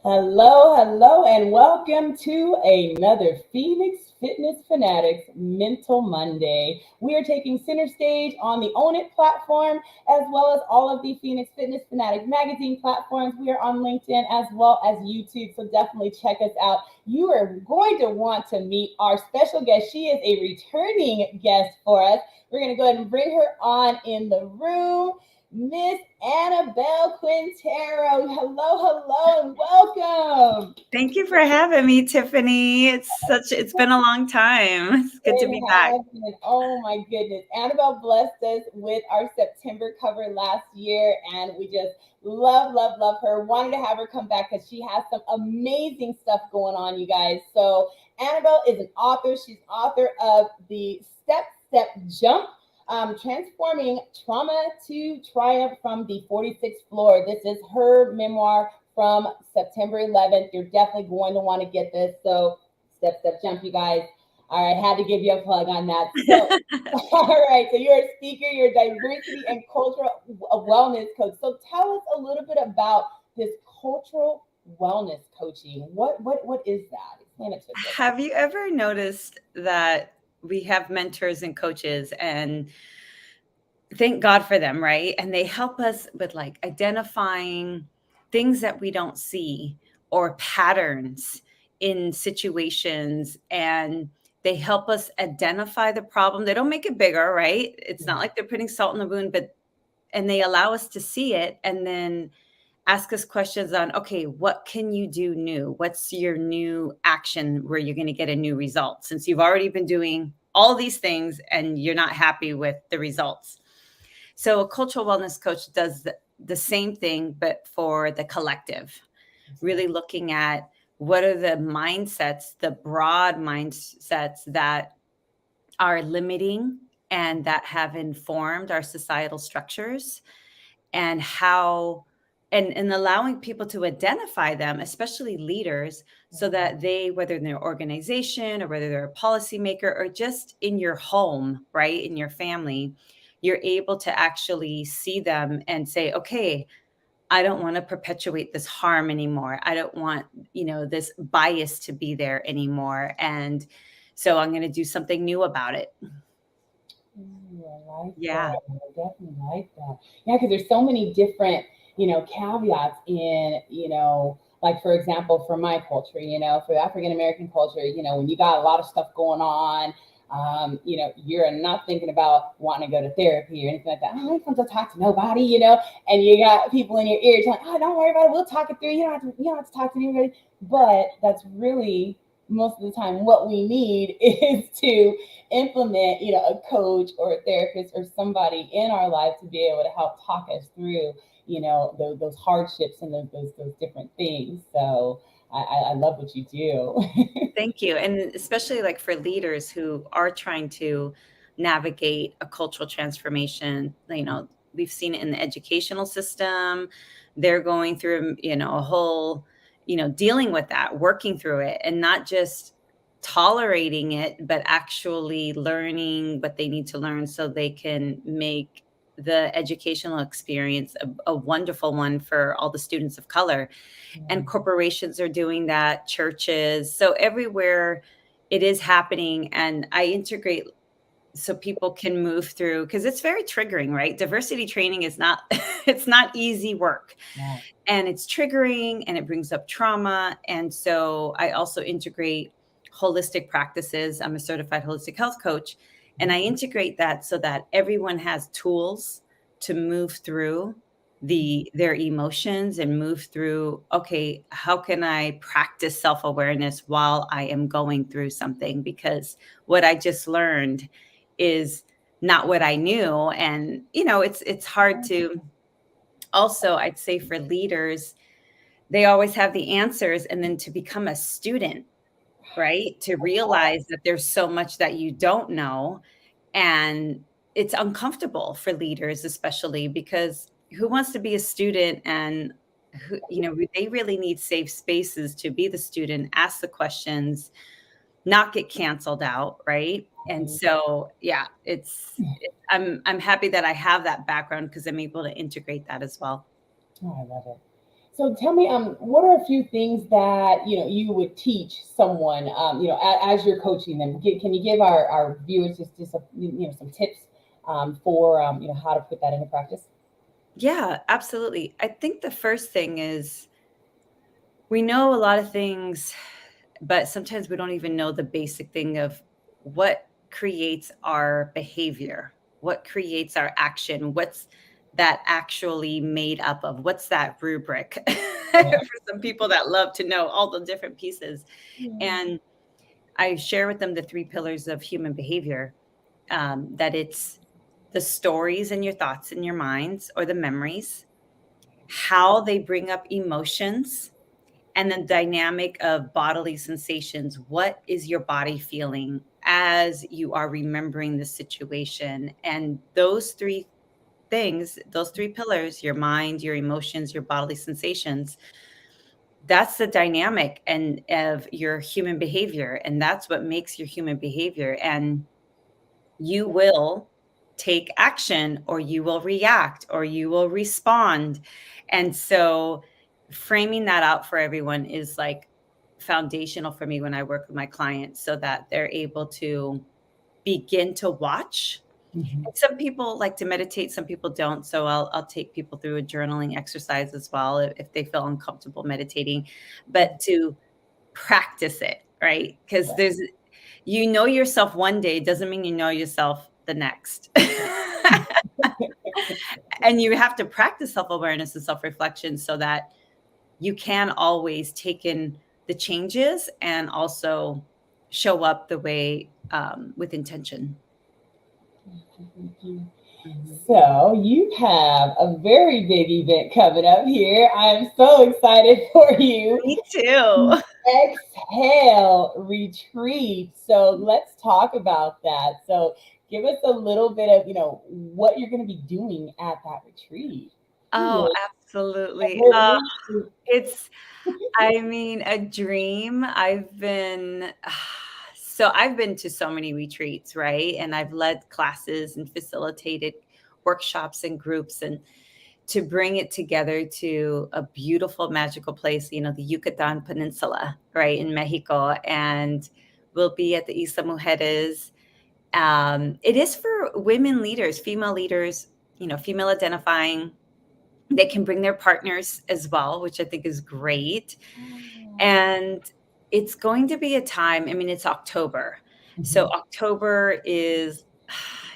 Hello, hello, and welcome to another Phoenix Fitness Fanatics Mental Monday. We are taking center stage on the Own It platform, as well as all of the Phoenix Fitness Fanatic magazine platforms. We are on LinkedIn as well as YouTube, so definitely check us out. You are going to want to meet our special guest. She is a returning guest for us. We're going to go ahead and bring her on in the room. Ms Annabel Quintero. Hello, hello, and welcome. Thank you for having me, Tiffany. It's been a long time. It's good to It be back. has been, oh my goodness. Annabelle blessed us with our September cover last year, and we just love, love, love her. Wanted to have her come back because she has some amazing stuff going on, you guys. So, Annabelle is an author. She's author of the Step Jump, Transforming Trauma to Triumph from the 46th Floor. This is her memoir from September 11th. You're definitely going to want to get this. So, Step Jump, you guys. All right, had to give you a plug on that. So, all right, so you're a speaker, you're a diversity and cultural wellness coach. So tell us a little bit about this cultural wellness coaching. What is that? Explain it to us. Have you ever noticed that we have mentors and coaches, and thank God for them, right? And they help us with like identifying things that we don't see or patterns in situations, and they help us identify the problem. They don't make it bigger, right? It's not like they're putting salt in the wound, but and they allow us to see it and then ask us questions on, okay, what can you do new? What's your new action where you're going to get a new result, since you've already been doing all these things and you're not happy with the results. So a cultural wellness coach does the same thing, but for the collective, really looking at what are the mindsets, the broad mindsets that are limiting and that have informed our societal structures, and how and allowing people to identify them, especially leaders, so that they, whether in their organization or whether they're a policymaker or just in your home, right, in your family, you're able to actually see them and say, okay, I don't want to perpetuate this harm anymore. I don't want, this bias to be there anymore. And so I'm going to do something new about it. Ooh, I like Yeah. that. I definitely like that. Yeah, because there's so many different, caveats in, like for example, for my culture, for African American culture, when you got a lot of stuff going on, you're not thinking about wanting to go to therapy or anything like that. Oh, I don't want to talk to nobody, and you got people in your ear telling, oh, don't worry about it. We'll talk it through. You don't have to talk to anybody. But that's really most of the time what we need is to implement, a coach or a therapist or somebody in our life to be able to help talk us through, those hardships and those different things. So I love what you do. Thank you. And especially like for leaders who are trying to navigate a cultural transformation, we've seen it in the educational system. They're going through, a whole, dealing with that, working through it, and not just tolerating it, but actually learning what they need to learn so they can make the educational experience a wonderful one for all the students of color. And corporations are doing that, churches. So everywhere it is happening. And I integrate so people can move through, because it's very triggering, right? Diversity training is not it's not easy work. Yeah. And it's triggering and it brings up trauma. And so I also integrate holistic practices. I'm a certified holistic health coach, and I integrate that so that everyone has tools to move through their emotions and move through, okay, how can I practice self-awareness while I am going through something? Because what I just learned is not what I knew. And it's hard to, also, I'd say for leaders, they always have the answers, and then to become a student, right? To realize that there's so much that you don't know. And it's uncomfortable for leaders, especially because who wants to be a student, and who, they really need safe spaces to be the student, ask the questions, not get canceled out, right? And so, yeah, I'm happy that I have that background because I'm able to integrate that as well. Oh, I love it. So tell me, what are a few things that you would teach someone, as you're coaching them? Can you give our viewers just some, some tips for how to put that into practice? Yeah, absolutely. I think the first thing is we know a lot of things, but sometimes we don't even know the basic thing of what creates our behavior, what creates our action, what's that actually made up of, what's that rubric Yeah. for some people that love to know all the different pieces. Yeah. And I share with them the three pillars of human behavior, that it's the stories and your thoughts in your minds or the memories, how they bring up emotions, and the dynamic of bodily sensations. What is your body feeling as you are remembering the situation? And those three things, those three pillars, your mind, your emotions, your bodily sensations, that's the dynamic and of your human behavior. And that's what makes your human behavior. And you will take action or you will react or you will respond. And so framing that out for everyone is like foundational for me when I work with my clients so that they're able to begin to watch. Mhm. And some people like to meditate, some people don't. So I'll take people through a journaling exercise as well if they feel uncomfortable meditating, but to practice it, right? Because there's you know yourself one day doesn't mean you know yourself the next. And you have to practice self-awareness and self-reflection so that you can always take in the changes and also show up the way with intention. Thank you. Mhm. So you have a very big event coming up here. I'm so excited for you. Me too. Exhale retreat. So let's talk about that. So give us a little bit of, what you're going to be doing at that retreat. Oh, Ooh, absolutely. we're- It's I mean, a dream. I've been to so many retreats, right? And I've led classes and facilitated workshops and groups, and to bring it together to a beautiful, magical place, the Yucatan Peninsula, right, in Mexico. And we'll be at the Isla Mujeres. It is for women leaders, female leaders, female identifying. They can bring their partners as well, which I think is great. Oh. And it's going to be a time, I mean, it's October. So Mhm. October is,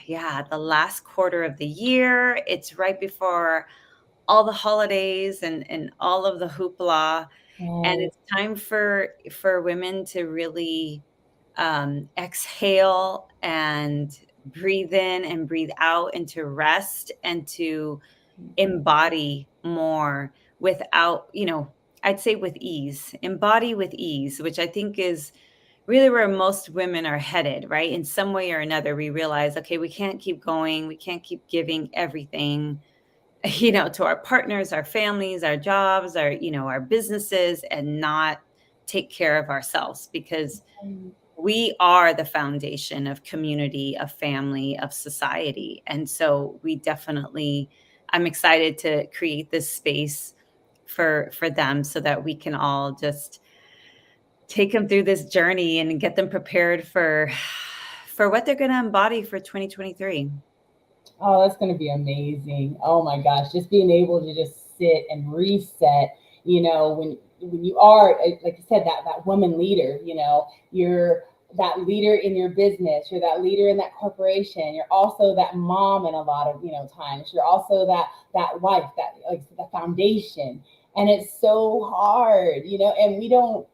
yeah, the last quarter of the year. It's right before all the holidays and all of the hoopla. And Right. it's time for women to really exhale and breathe in and breathe out and to rest and to embody more without, I'd say with ease, embody with ease, which I think is really where most women are headed, right? In some way or another, we realize, okay, we can't keep going. We can't keep giving everything, to our partners, our families, our jobs, our businesses, and not take care of ourselves because we are the foundation of community, of family, of society. And so we definitely, I'm excited to create this space for them so that we can all just take them through this journey and get them prepared for what they're going to embody for 2023. Oh, that's going to be amazing. Oh my gosh, just being able to just sit and reset, when you are like you said that woman leader, you're that leader in your business, you're that leader in that corporation, you're also that mom in a lot of, times. You're also that wife, that like the foundation. And it's so hard, and we don't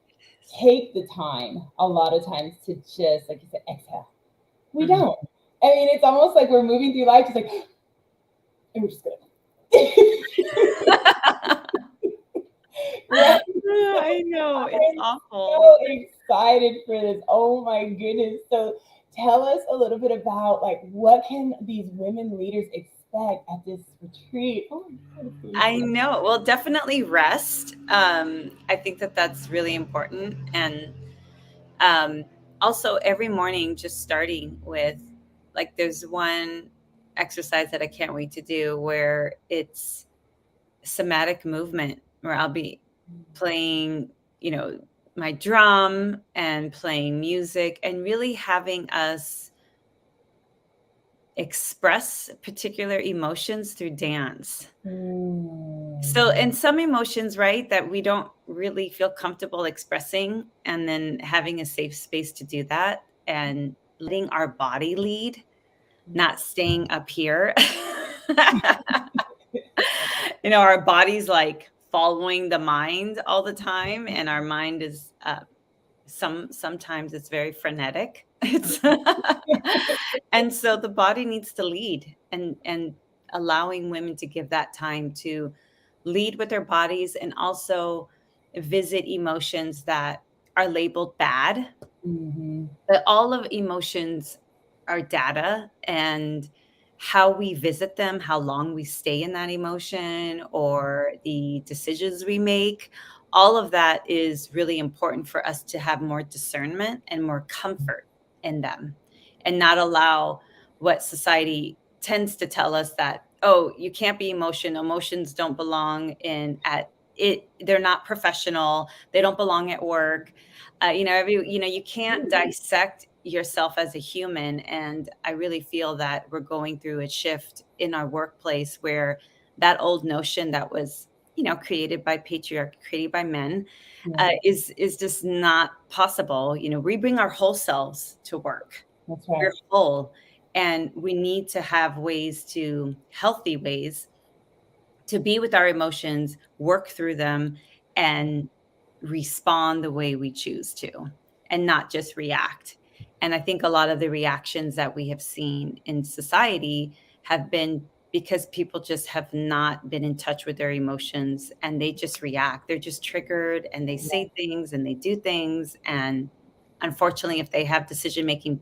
take the time a lot of times to just like you said exhale. We Mhm. don't. I mean, it's almost like we're moving through life just like, and we're just gonna. Right. So I know it's I'm awful. so excited for this. Oh my goodness. So tell us a little bit about like what can these women leaders expect at this retreat? Oh my God, it's I so know. Well, definitely rest. I think that that's really important. And um, also, every morning, just starting with like, there's one exercise that I can't wait to do where it's somatic movement. where I'll be playing, my drum and playing music and really having us express particular emotions through dance. So, and some emotions, right, that we don't really feel comfortable expressing, and then having a safe space to do that and letting our body lead, not staying up here. Our body's like following the mind all the time, and our mind is sometimes it's very frenetic. It's and so the body needs to lead, and allowing women to give that time to lead with their bodies, and also visit emotions that are labeled bad. But all of emotions are data, and how we visit them, how long we stay in that emotion, or the decisions we make, all of that is really important for us to have more discernment and more comfort in them, and not allow what society tends to tell us, that, oh, you can't be emotions don't belong in at it, they're not professional, they don't belong at work. You can't dissect yourself as a human. And I really feel that we're going through a shift in our workplace, where that old notion that was, created by patriarchy, created by men, is just not possible. We bring our whole selves to work. That's right. We're whole, and we need to have healthy ways to be with our emotions, work through them, and respond the way we choose to, and not just react. And I think a lot of the reactions that we have seen in society have been because people just have not been in touch with their emotions, and they just react. They're just triggered, and they say things and they do things. And unfortunately, if they have decision making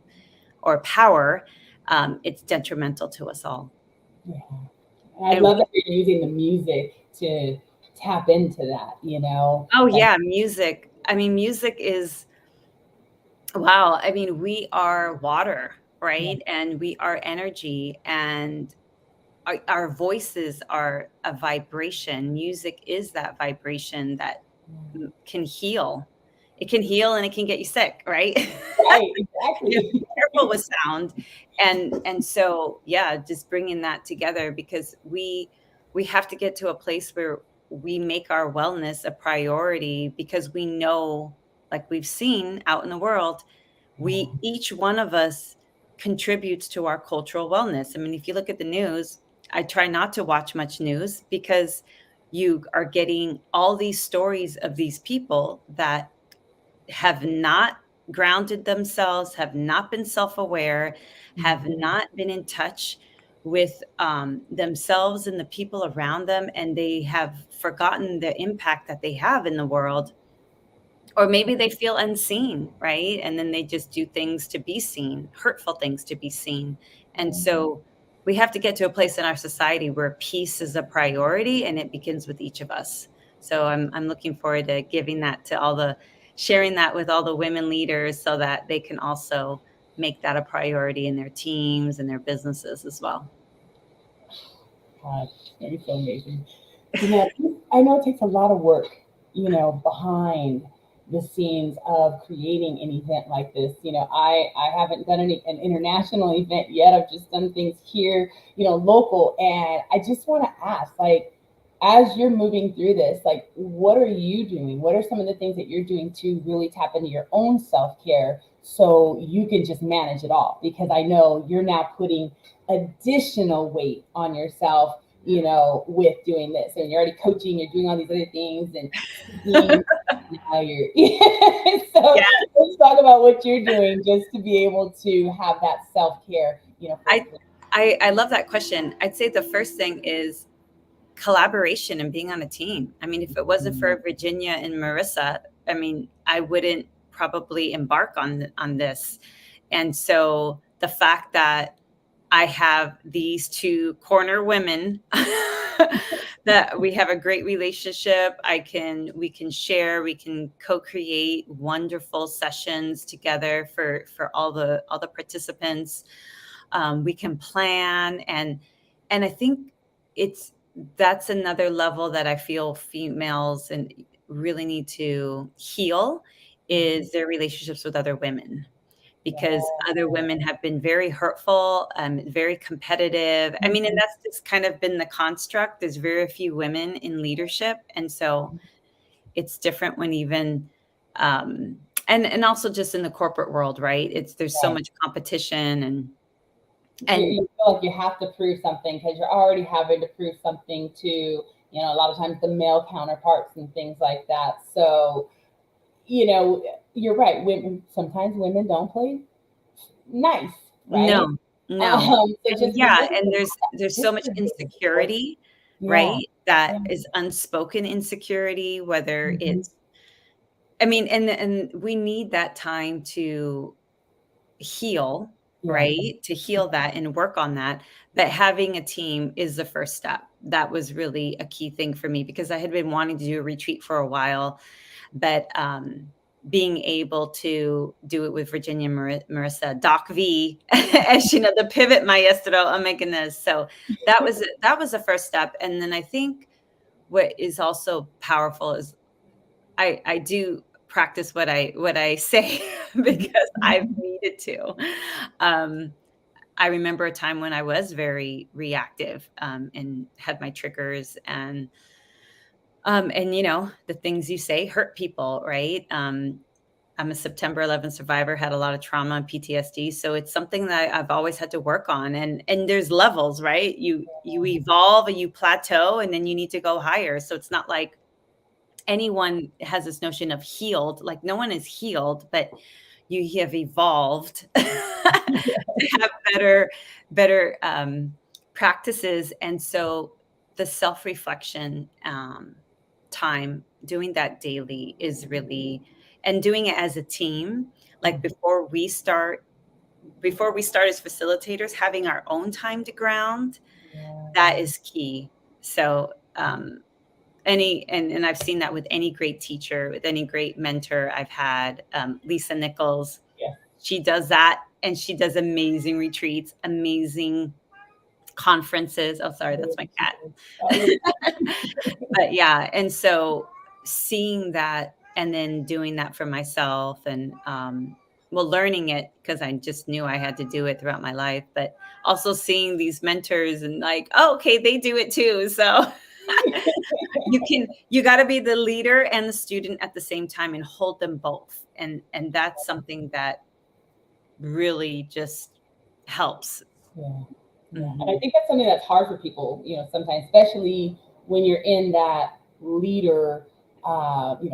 or power, it's detrimental to us all. Yeah. I love that you're using the music to tap into that. Oh, yeah, music. I mean, music is, wow. I mean, we are water, right? And we are energy, and our voices are a vibration. Music is that vibration that can heal. It can heal, and it can get you sick, right? Right, You have to exactly. be careful with sound. And so, yeah, just bringing that together, because we have to get to a place where we make our wellness a priority, because we know, like we've seen out in the world, each one of us contributes to our cultural wellness. I mean, if you look at the news, I try not to watch much news, because you are getting all these stories of these people that have not grounded themselves, have not been self-aware, have not been in touch with themselves and the people around them, and they have forgotten the impact that they have in the world. Or maybe they feel unseen, right? And then they just do things to be seen, hurtful things to be seen. And so we have to get to a place in our society where peace is a priority, and it begins with each of us. So I'm looking forward to sharing that with all the women leaders, so that they can also make that a priority in their teams and their businesses as well. God, you're so amazing. I know it takes a lot of work, behind the scenes of creating an event like this. I haven't done an international event yet. I've just done things here, local. And I just want to ask, like, as you're moving through this, like, what are you doing? What are some of the things that you're doing to really tap into your own self care so you can just manage it all? Because I know you're now putting additional weight on yourself, with doing this. And you're already coaching, you're doing all these other things, and now you're so Yeah, let's talk about what you're doing just to be able to have that self-care, I, I love that question. I'd say the first thing is collaboration and being on a team. I mean, if it wasn't for Virginia and Marissa, I mean, I wouldn't probably embark on this. And so the fact that I have these two corner women that we have a great relationship, we can share, we can co-create wonderful sessions together for all the participants. We can plan, and I think it's that's another level that I feel females and really need to heal is their relationships with other women, because other women have been very hurtful, very competitive. I mean, and that's just kind of been the construct. There's very few women in leadership. And so it's different when even, and also just in the corporate world, right? There's so Right. much competition You feel like you have to prove something because you're already having to prove something to, a lot of times the male counterparts and things like that. So, you're right. Sometimes women don't play nice, right? no, no. So And just yeah, remember and that there's so much history is important. insecurity, Yeah. right? That Yeah. is unspoken insecurity, whether Mhm. it's, I mean, and we need that time to heal, Yeah. right? To heal that and work on that. But having a team is the first step. That was really a key thing for me because I had been wanting to do a retreat for a while, but being able to do it with Virginia Marissa, Doc V, as you know, the pivot maestro. Oh my goodness! So that was the first step, and then I think what is also powerful is I do practice what I say because I've needed to. Um, I remember a time when I was very reactive and had my triggers and the things you say hurt people, right? I'm a September 11th survivor, had a lot of trauma and PTSD, so it's something that I've always had to work on. And there's levels, right? You evolve and you plateau, and then you need to go higher. So it's not like anyone has this notion of healed. Like no one is healed, but you have evolved to have better practices. And so the self-reflection time, doing that daily is really, and doing it as a team. Like before we start as facilitators, having our own time to ground, that is key. So and I've seen that with any great teacher, with any great mentor I've had. Lisa Nichols, Yeah. she does that, and she does amazing retreats, amazing conferences. Oh, sorry, that's my cat. But yeah, and so seeing that and then doing that for myself and well, learning it because I just knew I had to do it throughout my life, but also seeing these mentors and like, oh, okay, they do it too. So you got to be the leader and the student at the same time and hold them both. And that's something that really just helps. Yeah. Yeah. And I Mhm. think that's something that's hard for people, sometimes, especially when you're in that leader,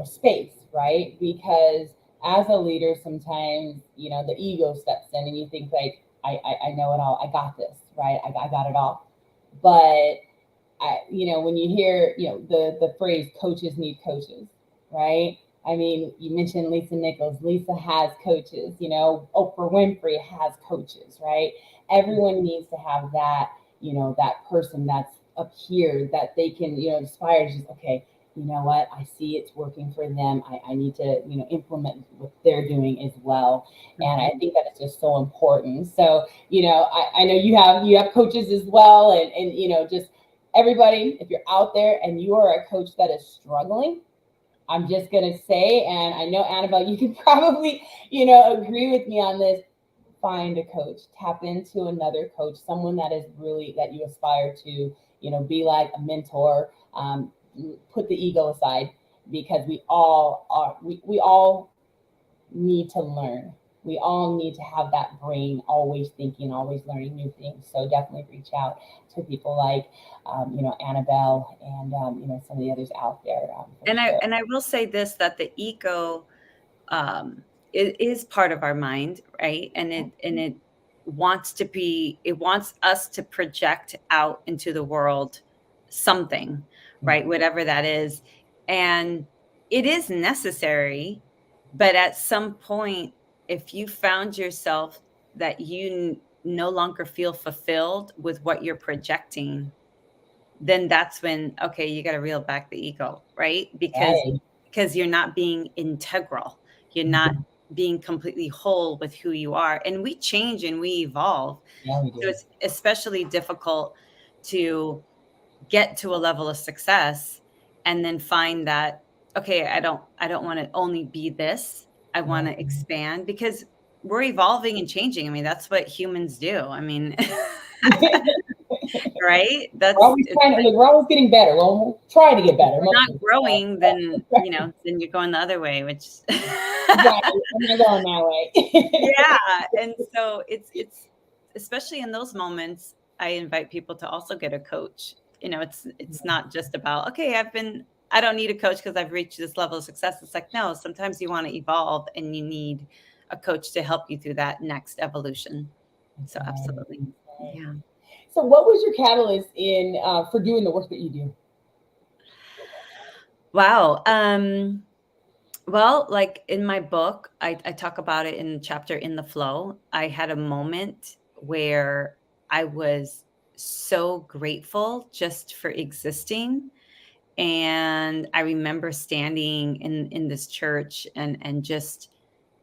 space, right? Because as a leader, sometimes, the ego steps in and you think like, I know it all. I got this, right? I got it all. But when you hear, the phrase coaches need coaches, right? I mean, you mentioned Lisa Nichols. Lisa has coaches, Oprah Winfrey has coaches, right? Everyone needs to have that, that person that's up here that they can, inspire to just, okay, you know what? I see it's working for them. I need to, implement what they're doing as well. And I think that it's just so important. So, I know you have coaches as well and just everybody, if you're out there and you are a coach that is struggling, I'm just going to say, and I know, Annabelle, you can probably, agree with me on this. Find a coach, tap into another coach, someone that is really, that you aspire to, be like a mentor. Put the ego aside because we all need to learn. We all need to have that brain always thinking, always learning new things. So definitely reach out to people like, Annabelle and, some of the others out there for And I sure. and I will say this, that the ego is part of our mind, right? And it wants us to project out into the world something, Yeah. right? Whatever that is. And it is necessary, but at some point, if you found yourself that you no longer feel fulfilled with what you're projecting, then that's when, okay, you got to reel back the ego, right? Right. Because you're not being integral. You're not Mhm. being completely whole with who you are. And we change and we evolve. Yeah, we So do. it's especially difficult to get to a level of success and then find that, okay, I don't want to only be this. I want to expand, because we're evolving and changing. I mean, that's what humans do. I mean, right? We're always trying to, like, we're always getting better. Well, we'll try to get better. We're not growing, then, you know, then you're going the other way, which right. I'm not going that way. yeah. And so it's especially in those moments, I invite people to also get a coach. You know, it's not just about, okay, I don't need a coach because I've reached this level of success. It's like, no, sometimes you want to evolve and you need a coach to help you through that next evolution. So absolutely. Yeah. So what was your catalyst in for doing the work that you do? Wow. Well, like in my book, I talk about it in the chapter In the Flow. I had a moment where I was so grateful just for existing. And I remember standing in this church and just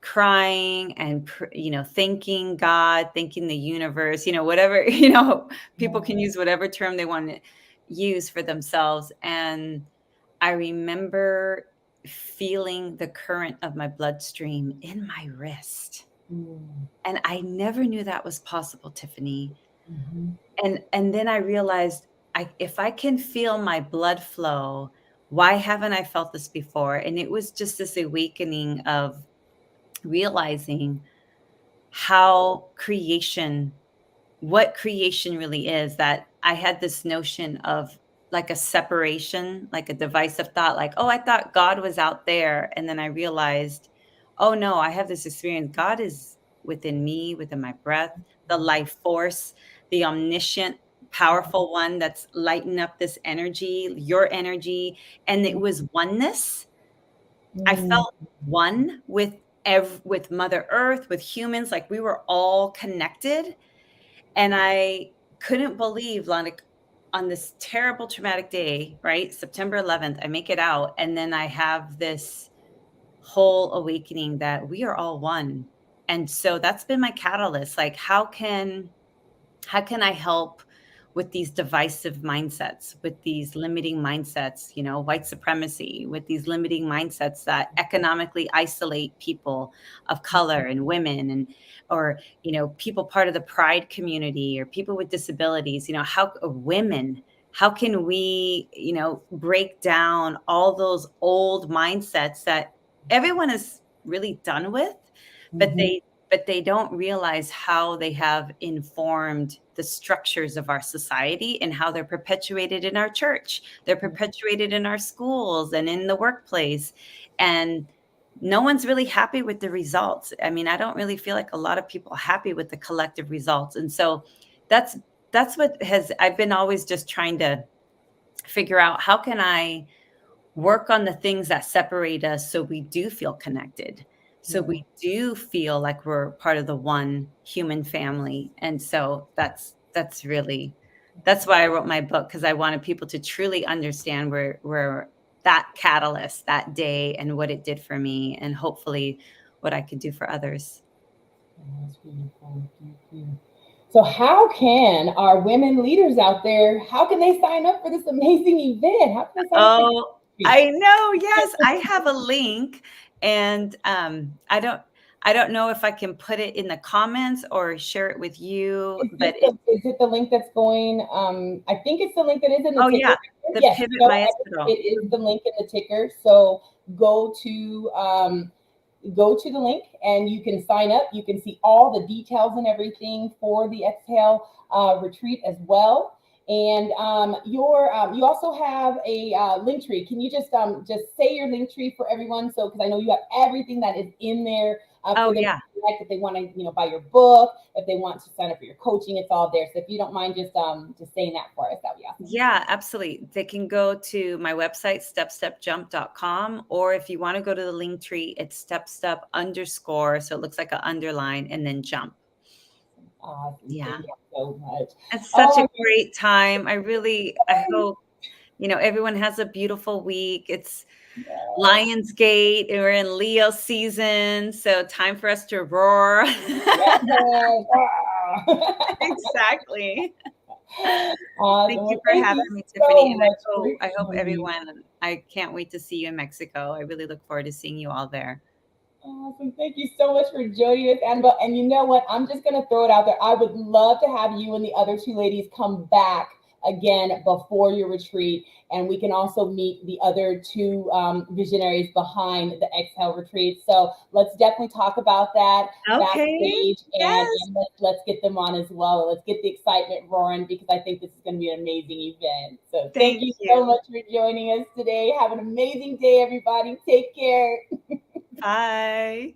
crying and, you know, thanking God, thanking the universe, you know, whatever, you know, people can use whatever term they want to use for themselves. And I remember feeling the current of my bloodstream in my wrist. And I never knew that was possible, Tiffany. And then I realized, if I can feel my blood flow, why haven't I felt this before? And it was just this awakening of realizing what creation really is. That I had this notion of like a separation, like a divisive thought, like, oh, I thought God was out there. And then I realized, oh no, I have this experience. God is within me, within my breath, the life force, the omniscient, powerful one that's lighting up this energy, your energy. And it was oneness. I felt one with with Mother Earth, with humans, like we were all connected. And I couldn't believe, like, on this terrible traumatic day, right? September 11th, I make it out. And then I have this whole awakening that we are all one. And so that's been my catalyst. Like, how can I help with these divisive mindsets, with these limiting mindsets, you know, white supremacy, with these limiting mindsets that economically isolate people of color and women, and, or, you know, people part of the pride community, or people with disabilities, you know, how can we, you know, break down all those old mindsets that everyone is really done with, but they don't realize how they have informed the structures of our society, and how they're perpetuated in our church. They're perpetuated in our schools and in the workplace. And no one's really happy with the results. I mean, I don't really feel like a lot of people are happy with the collective results. And so that's what I've been always just trying to figure out, how can I work on the things that separate us so we do feel connected, so we do feel like we're part of the one human family. And so that's why I wrote my book, because I wanted people to truly understand where that catalyst that day and what it did for me, and hopefully what I could do for others. That's beautiful. So how can our women leaders out there, how can they sign up for this amazing event? How can they sign up? Oh, I know. Yes, I have a link, and I don't know if I can put it in the comments or share it with you. But Is it the link that's going? I think it's the link that is in the ticker. Yeah, the yes, Pivot so Maestro. it is the link in the ticker. So go to the link and you can sign up. You can see all the details and everything for the Exhale retreat as well. And you also have a link tree. Can you just say your link tree for everyone? So, because I know you have everything that is in there. For them to connect, if they want to, buy your book, if they want to sign up for your coaching, it's all there. So if you don't mind just saying that for us, that'd be awesome. Yeah, absolutely. They can go to my website, stepstepjump.com, or if you want to go to the link tree, it's stepstep_, so it looks like an underline, and then jump. Awesome. Yeah. Thank you so much. It's such a great time. I hope, everyone has a beautiful week. It's Lionsgate, and we're in Leo season, so time for us to roar. Exactly. Awesome. Thank you Well, for thank having you me, so Tiffany. And much for I hope joining. everyone, I can't wait to see you in Mexico. I really look forward to seeing you all there. Awesome. Thank you so much for joining us, Annabelle. And you know what? I'm just going to throw it out there. I would love to have you and the other two ladies come back again before your retreat. And we can also meet the other two visionaries behind the Exhale retreat. So let's definitely talk about that Okay. backstage, and Yes. let's get them on as well. Let's get the excitement roaring, because I think this is going to be an amazing event. So thank Thank you so you. much for joining us today. Have an amazing day, everybody. Take care. Bye.